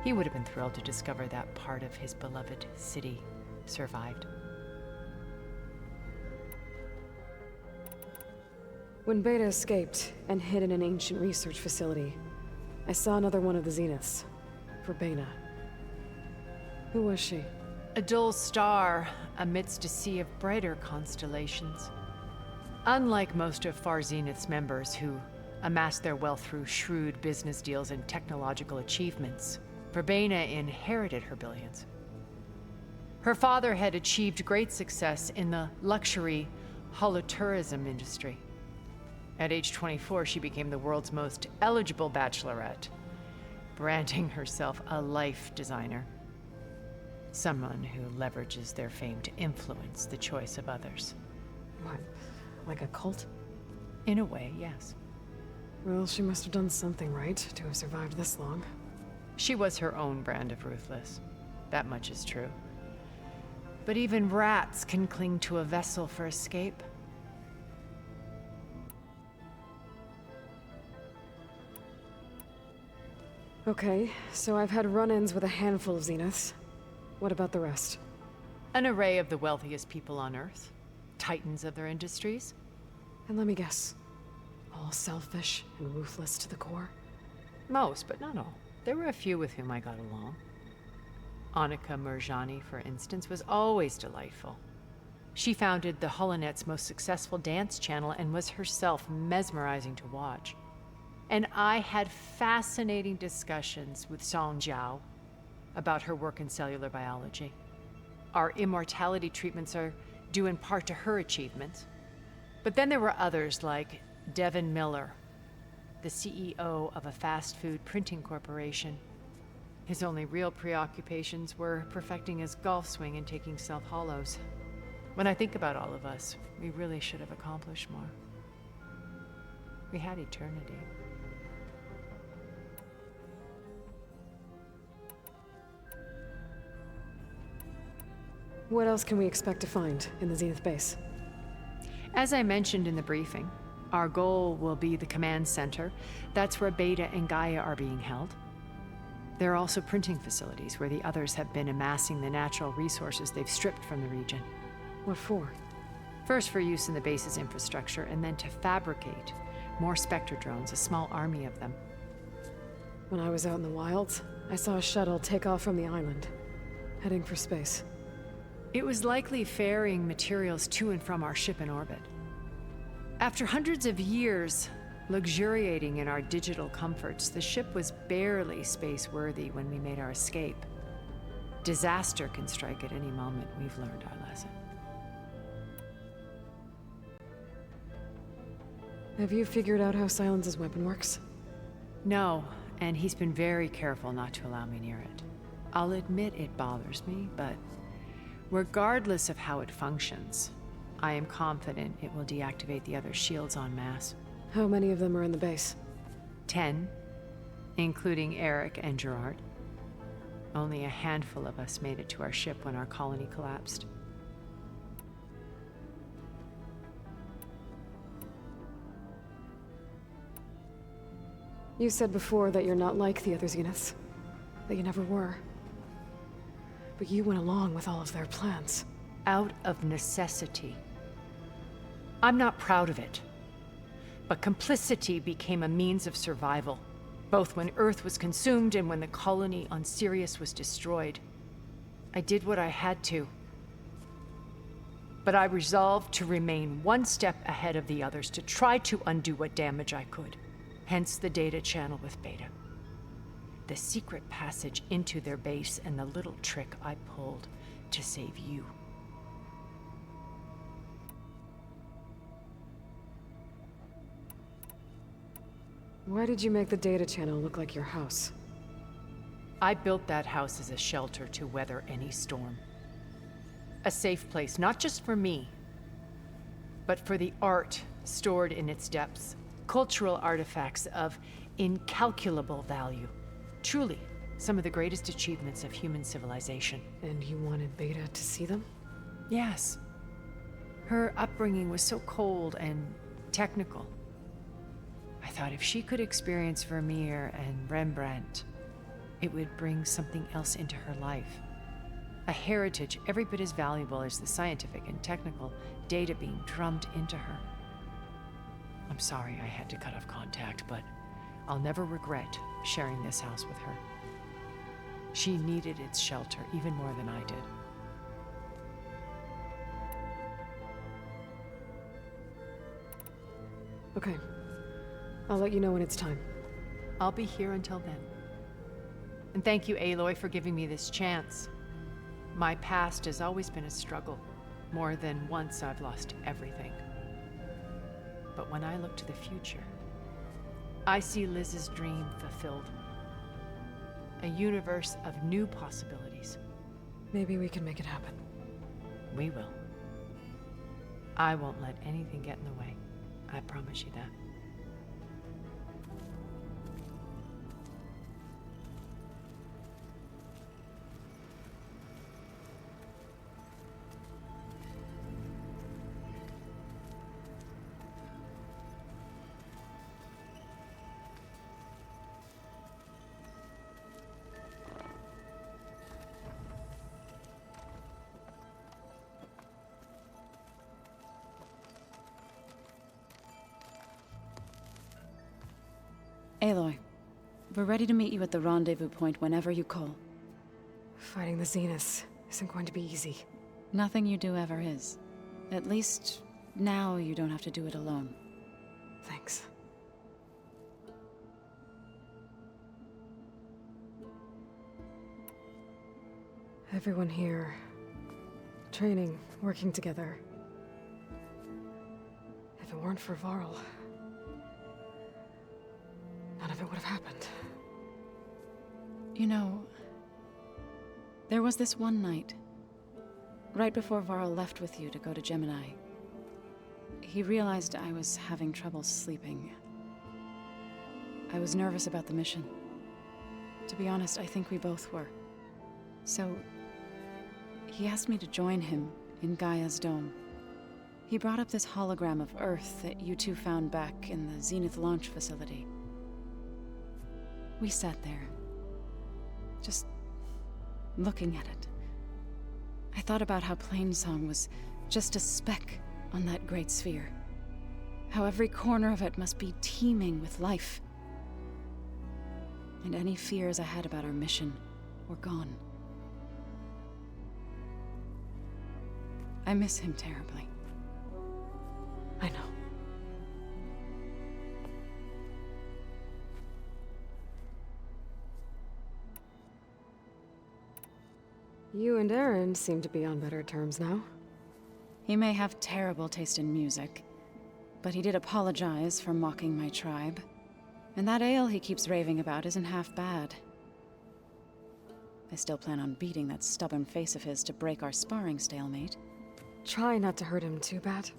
He would have been thrilled to discover that part of his beloved city survived. When Beta escaped and hid in an ancient research facility, I saw another one of the Zeniths. Verbena. Who was she? A dull star amidst a sea of brighter constellations. Unlike most of Far Zenith's members who amassed their wealth through shrewd business deals and technological achievements, Verbena inherited her billions. Her father had achieved great success in the luxury holotourism industry. At age 24, she became the world's most eligible bachelorette, branding herself a life designer. Someone who leverages their fame to influence the choice of others. What? Like a cult? In a way, yes. Well, she must have done something right to have survived this long. She was her own brand of ruthless. That much is true. But even rats can cling to a vessel for escape. Okay, so I've had run-ins with a handful of Zeniths. What about the rest? An array of the wealthiest people on Earth. Titans of their industries. And let me guess. All selfish and ruthless to the core? Most, but not all. There were a few with whom I got along. Annika Murjani, for instance, was always delightful. She founded the Holonet's most successful dance channel and was herself mesmerizing to watch. And I had fascinating discussions with Song Jiao about her work in cellular biology. Our immortality treatments are due in part to her achievements. But then there were others like Devin Miller, the CEO of a fast food printing corporation. His only real preoccupations were perfecting his golf swing and taking self-hollows. When I think about all of us, we really should have accomplished more. We had eternity. What else can we expect to find in the Zenith base? As I mentioned in the briefing, our goal will be the command center. That's where Beta and Gaia are being held. There are also printing facilities where the others have been amassing the natural resources they've stripped from the region. What for? First for use in the base's infrastructure, and then to fabricate more Spectre drones, a small army of them. When I was out in the wilds, I saw a shuttle take off from the island, heading for space. It was likely ferrying materials to and from our ship in orbit. After hundreds of years luxuriating in our digital comforts, the ship was barely space-worthy when we made our escape. Disaster can strike at any moment. We've learned our lesson. Have you figured out how Silence's weapon works? No, and he's been very careful not to allow me near it. I'll admit it bothers me, but regardless of how it functions, I am confident it will deactivate the other shields en masse. How many of them are in the base? 10, including Eric and Gerard. Only a handful of us made it to our ship when our colony collapsed. You said before that you're not like the other Zeniths. That you never were. But you went along with all of their plans. Out of necessity. I'm not proud of it. But complicity became a means of survival, both when Earth was consumed and when the colony on Sirius was destroyed. I did what I had to. But I resolved to remain one step ahead of the others, to try to undo what damage I could. Hence the data channel with Beta. The secret passage into their base and the little trick I pulled to save you. Why did you make the data channel look like your house? I built that house as a shelter to weather any storm. A safe place, not just for me, but for the art stored in its depths. Cultural artifacts of incalculable value. Truly, some of the greatest achievements of human civilization. And you wanted Beta to see them? Yes. Her upbringing was so cold and technical. I thought if she could experience Vermeer and Rembrandt, it would bring something else into her life. A heritage every bit as valuable as the scientific and technical data being drummed into her. I'm sorry I had to cut off contact, but I'll never regret sharing this house with her. She needed its shelter even more than I did. Okay. I'll let you know when it's time. I'll be here until then. And thank you, Aloy, for giving me this chance. My past has always been a struggle. More than once I've lost everything. But when I look to the future, I see Liz's dream fulfilled. A universe of new possibilities. Maybe we can make it happen. We will. I won't let anything get in the way. I promise you that. Aloy, we're ready to meet you at the rendezvous point whenever you call. Fighting the Zeniths isn't going to be easy. Nothing you do ever is. At least, now you don't have to do it alone. Thanks. Everyone here, training, working together. If it weren't for Varl, none of it would have happened. You know, there was this one night, right before Varl left with you to go to Gemini. He realized I was having trouble sleeping. I was nervous about the mission. To be honest, I think we both were. So, he asked me to join him in Gaia's dome. He brought up this hologram of Earth that you two found back in the Zenith launch facility. We sat there, just looking at it. I thought about how Plainsong was just a speck on that great sphere. How every corner of it must be teeming with life. And any fears I had about our mission were gone. I miss him terribly. I know. You and Aaron seem to be on better terms now. He may have terrible taste in music, but he did apologize for mocking my tribe. And that ale he keeps raving about isn't half bad. I still plan on beating that stubborn face of his to break our sparring stalemate. Try not to hurt him too bad.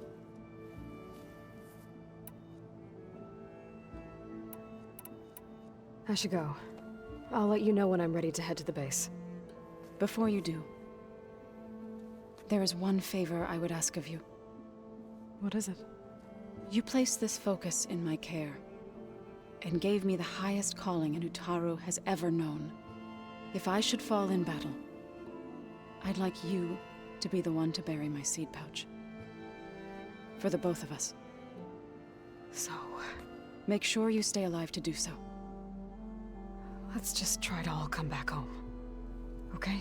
I should go. I'll let you know when I'm ready to head to the base. Before you do, there is one favor I would ask of you. What is it? You placed this focus in my care, and gave me the highest calling an Utaru has ever known. If I should fall in battle, I'd like you to be the one to bury my seed pouch. For the both of us. So, make sure you stay alive to do so. let's just try to all come back home. Okay?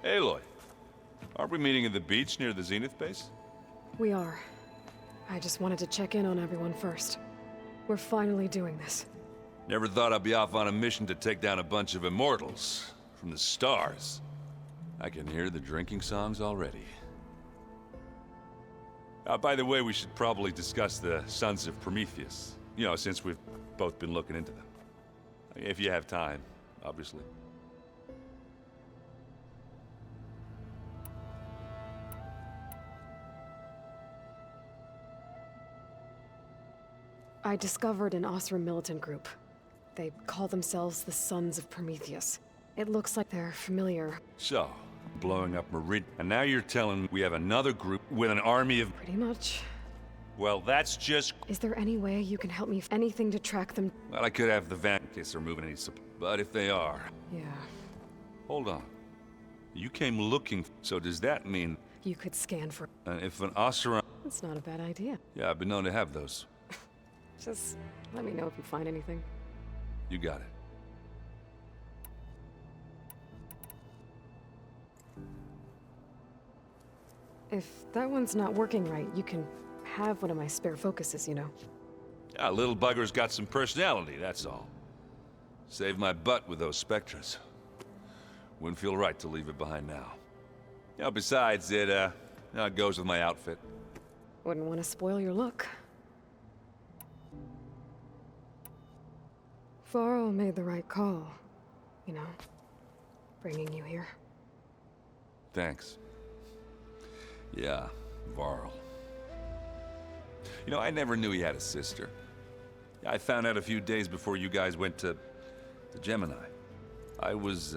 Aloy, aren't we meeting at the beach near the Zenith base? We are. I just wanted to check in on everyone first. We're finally doing this. Never thought I'd be off on a mission to take down a bunch of immortals from the stars. I can hear the drinking songs already. By the way, we should probably discuss the Sons of Prometheus. You know, since we've both been looking into them. If you have time, obviously. I discovered an Osram militant group. They call themselves the Sons of Prometheus. It looks like they're familiar. So, blowing up Merid, and now you're telling me we have another group with an army of... Pretty much. Well, that's just... Is there any way you can help me? Anything to track them? Well, I could have the van in case they're moving any supply. But if they are... Yeah. Hold on. You came looking, so does that mean... You could scan for... if an Osram... That's not a bad idea. Yeah, I've been known to have those. Just let me know if you find anything. You got it. If that one's not working right, you can have one of my spare focuses, you know. Yeah, little bugger's got some personality, that's all. Saved my butt with those Spectres. Wouldn't feel right to leave it behind now. You know, besides, it goes with my outfit. Wouldn't want to spoil your look. Varl made the right call, you know, bringing you here. Thanks. Yeah, Varl. You know, I never knew he had a sister. I found out a few days before you guys went to Gemini. I was,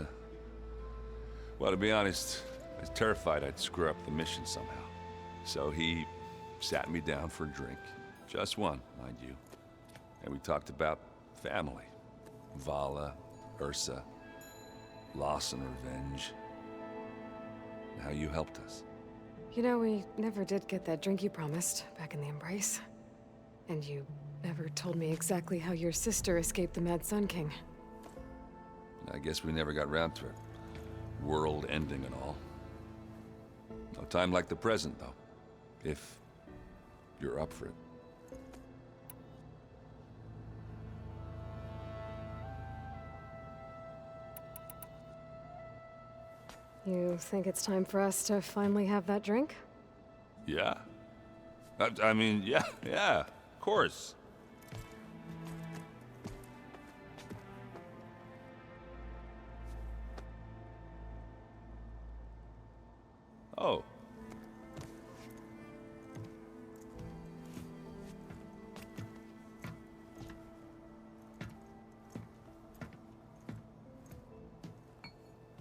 well, to be honest, I was terrified I'd screw up the mission somehow. So he sat me down for a drink. Just one, mind you. And we talked about family. Vala, Ursa, loss and revenge. And how you helped us. You know, we never did get that drink you promised back in the Embrace. And you never told me exactly how your sister escaped the Mad Sun King. I guess we never got round to it. World ending and all. No time like the present, though. If you're up for it. You think it's time for us to finally have that drink? Yeah. I mean, yeah, of course. Oh.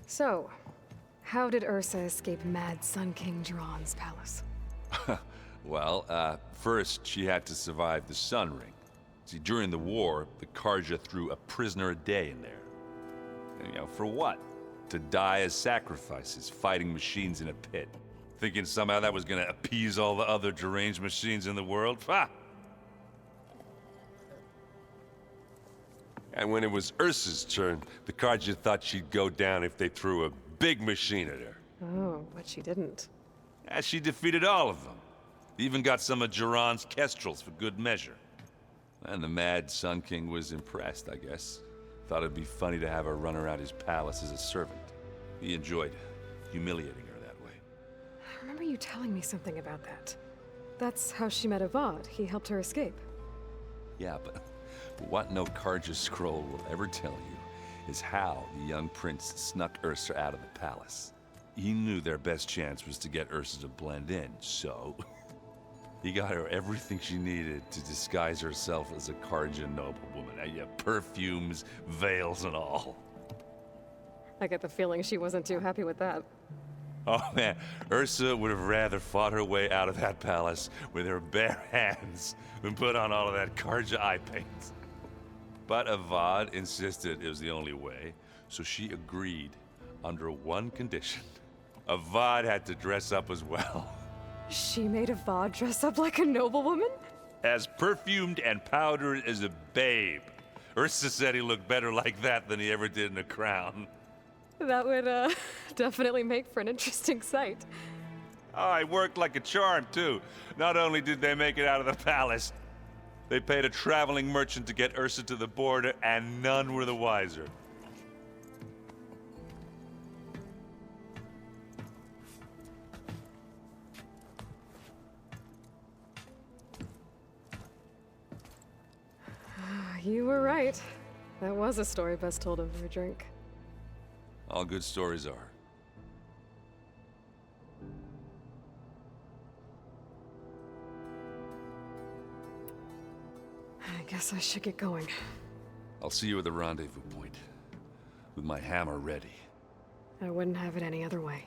So, how did Ursa escape Mad Sun King Jiran's palace? Well, first she had to survive the Sun Ring. See, during the war, the Karja threw a prisoner a day in there. And, you know, for what? To die as sacrifices, fighting machines in a pit. Thinking somehow that was gonna appease all the other deranged machines in the world? Ha! And when it was Ursa's turn, the Karja thought she'd go down if they threw a big machine at her. Oh, but she didn't. And she defeated all of them. Even got some of Jiran's kestrels for good measure. And the Mad Sun King was impressed, I guess. Thought it'd be funny to have her run around his palace as a servant. He enjoyed humiliating her that way. I remember you telling me something about that. That's how she met Avad. He helped her escape. Yeah, but what no Karja scroll will ever tell you is how the young prince snuck Ursa out of the palace. He knew their best chance was to get Ursa to blend in, so he got her everything she needed to disguise herself as a Karja noblewoman. Yeah, perfumes, veils, and all. I get the feeling she wasn't too happy with that. Oh man, Ursa would have rather fought her way out of that palace with her bare hands than put on all of that Karja eye paint. But Avad insisted it was the only way, so she agreed under one condition. Avad had to dress up as well. She made Avad dress up like a noblewoman? As perfumed and powdered as a babe. Ursa said he looked better like that than he ever did in a crown. That would, definitely make for an interesting sight. Oh, it worked like a charm, too. Not only did they make it out of the palace, they paid a traveling merchant to get Ursa to the border, and none were the wiser. You were right. That was a story best told over a drink. All good stories are. I guess I should get going. I'll see you at the rendezvous point, with my hammer ready. I wouldn't have it any other way.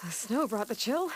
The snow brought the chill.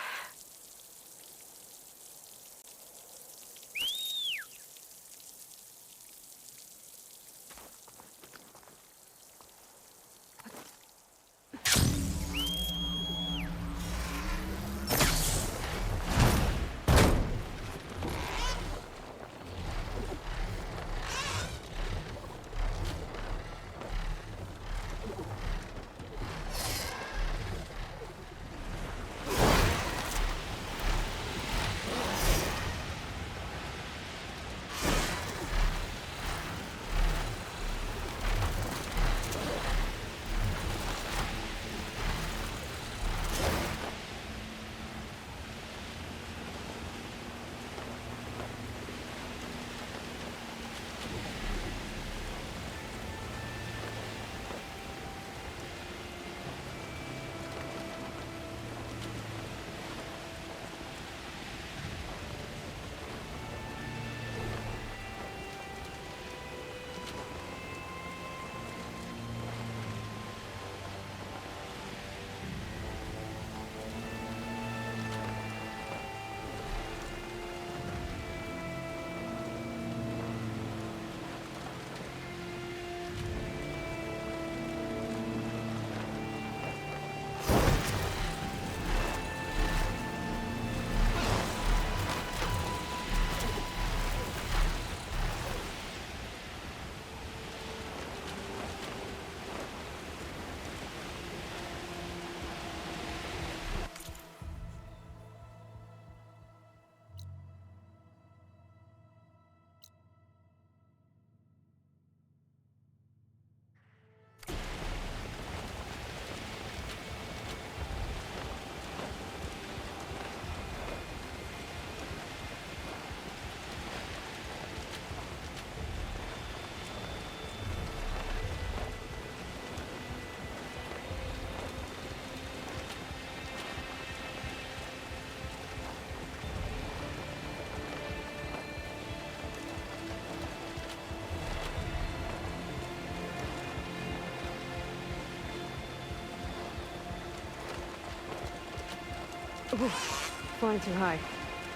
Ooh, flying too high.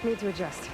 Need to adjust.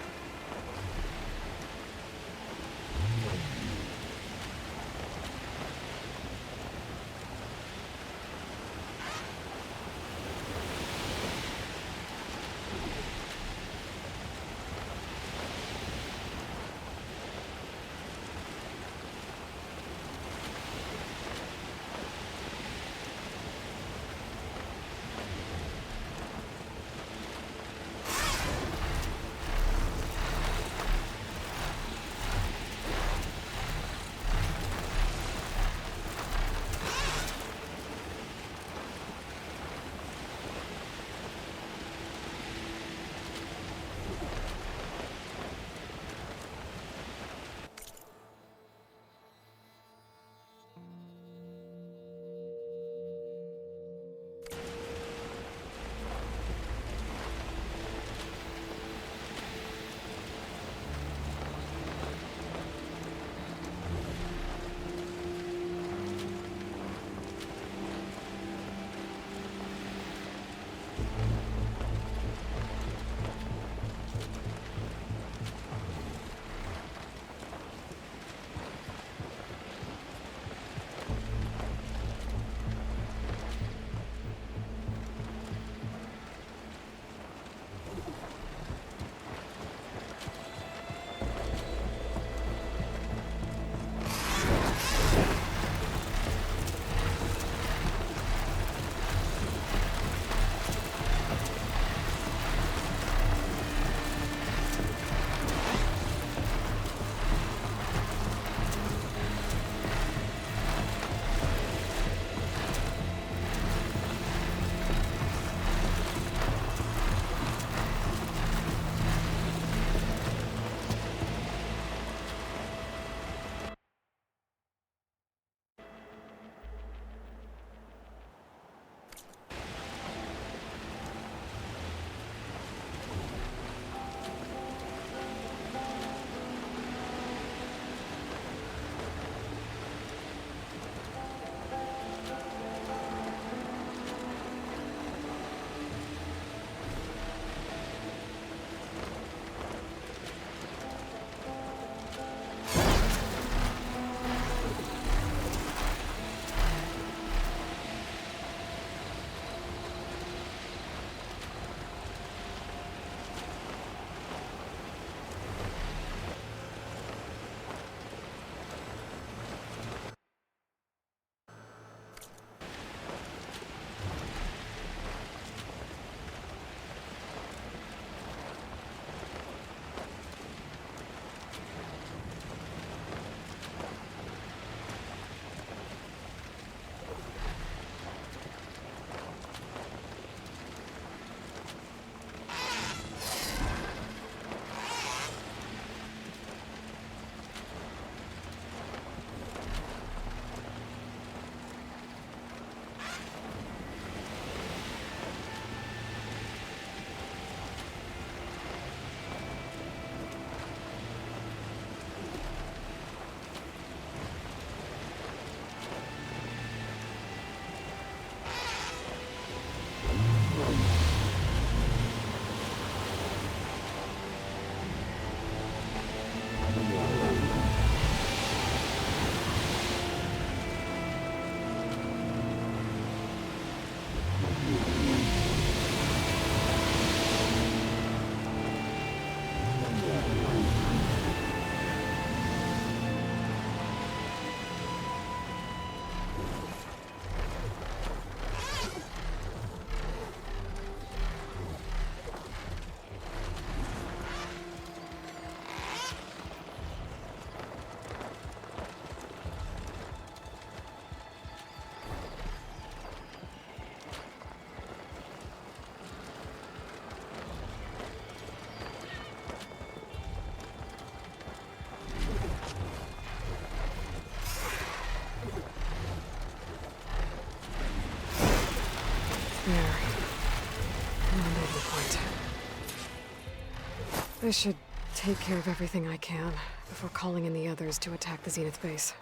I should take care of everything I can before calling in the others to attack the Zenith base.